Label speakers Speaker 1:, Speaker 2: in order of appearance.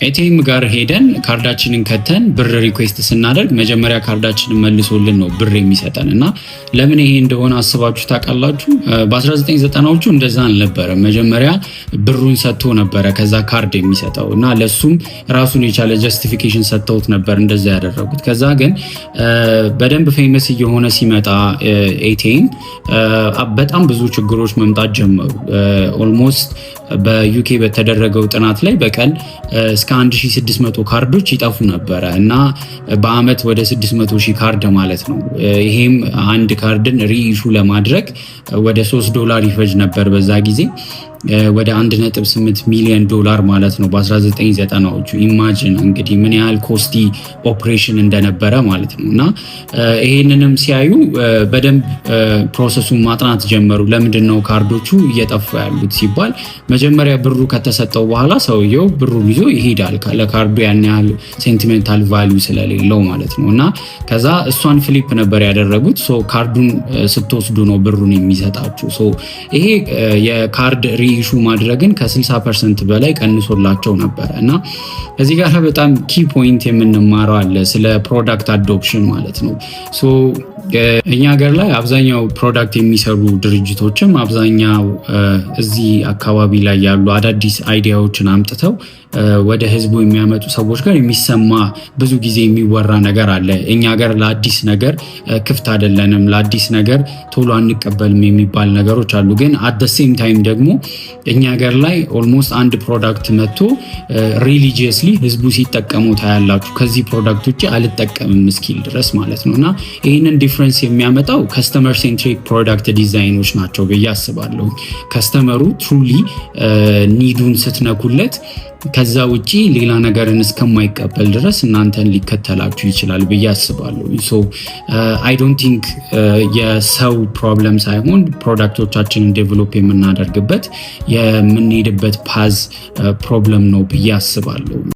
Speaker 1: ኤቲኤም ጋር ሄደን ካርዳችንን ከተን ብር ሪኩዌስት ስናደርግ መጀመሪያ ካርዳችንን መልሶልን ነው ብር የሚሰጠን እና ለምን ይሄ እንደሆነ አስባችሁ ታውቃላችሁ? በ1990ዎቹ እንደዛ አልነበረም። መጀመሪያ ብሩን ሰጥቶ ነበረ ከዛ ካርድ የሚሰጠው እና ለሱም ራሱን የቻለ ጀስቲፊኬሽን ሰጥተውት ነበር እንደዛ ያደረጉት። ከዛ ግን በደንብ ፌመስ እየሆነ ሲመጣ ኤቲኤም በጣም ብዙ ችግሮች መምጣት ጀመሩ። ኦልሞስት በዩኬ በተደረገው ጥናት ላይ በቀን እስከ 1600 ካርዶች ይጠፉ ነበረ እና በአመት ወደ 600,000 ካርድ ማለት ነው። ይሄም አንድ ካርድን ሪኢሹ ለማድረግ ወደ $3 ይፈጅ ነበር በዛ ጊዜ ወደ 1.8 ሚሊዮን ዶላር ማለት ነው በ1990ዎቹ። ኢማጂን እንግዲህ ምን ያህል ኮስቲ ኦፕሬሽን እንደነበረ ማለት ነው። እና ይሄንንም ሲያዩ በደንብ ፕሮሰሱን ማጥናት ጀመሩ። ለምንድን ነው ካርዶቹ እየጠፉ ያሉት ሲባል መጀመሪያ ብሩ ከተሰጠው በኋላ ሰውየው ብሩን ይዞ ይሄዳል ለካርዱ ያን ያህል ሴንቲሜንታል ቫልዩ ስለሌለው ማለት ነው። እና ከዛ እሷን ፍሊፕ ነበር ያደረጉት። ካርዱን ስትወስዱ ነው ብሩን የሚሰጣችሁ። ይሄ የካርድ ኢሹ ማድረግን ከ60% በላይ ቀንሶላቸው ነበር እና እዚህ ጋር በጣም ኪ ፖይንት የምንማረው አለ ስለ ፕሮዳክት አዶፕሽን ማለት ነው። እኛ ሀገር ላይ አብዛኛው ፕሮዳክት የሚሰሩ ድርጅቶችም አብዛኛው እዚህ አካባቢ ላይ ያሉ አዳዲስ አይዲያዎችን አምጥተው ወደ ህዝቡ የሚያመጡ ሰዎች ጋር የሚሰማ ብዙ ጊዜ የሚወራ ነገር አለ። እኛ ሀገር ለአዲስ ነገር ክፍት አይደለንም፣ ለአዲስ ነገር ቶሎ አንቀበልም የሚባል ነገሮች አሉ። ግን አት ዘ ሴም ታይም ደግሞ እኛ ሀገር ላይ ኦልሞስት አንድ ፕሮዳክት መጥቶ ሪሊጂየስሊ ህዝቡ ሲጠቀሙ ታያላችሁ። ከዚህ ፕሮዳክት ውጭ አልጠቀምም እስኪል ድረስ ማለት ነው። እና ይህንን ዲፍረንስ የሚያመጣው ከስተመር ሴንትሪክ ፕሮዳክት ዲዛይኖች ናቸው ብዬ አስባለሁ። ከስተመሩ ትሩሊ ኒዱን ስትነኩለት ከዛ ውጪ ሌላ ነገርን እስከማይቀበል ድረስ እናንተን ሊከተላችሁ ይችላል ብዬ አስባለሁ። አይ ዶንት ቲንክ የሰው ፕሮብለም ሳይሆን ፕሮዳክቶቻችንን ዴቨሎፕ የምናደርግበት የምንሄድበት ፓዝ ፕሮብለም ነው ብዬ አስባለሁ።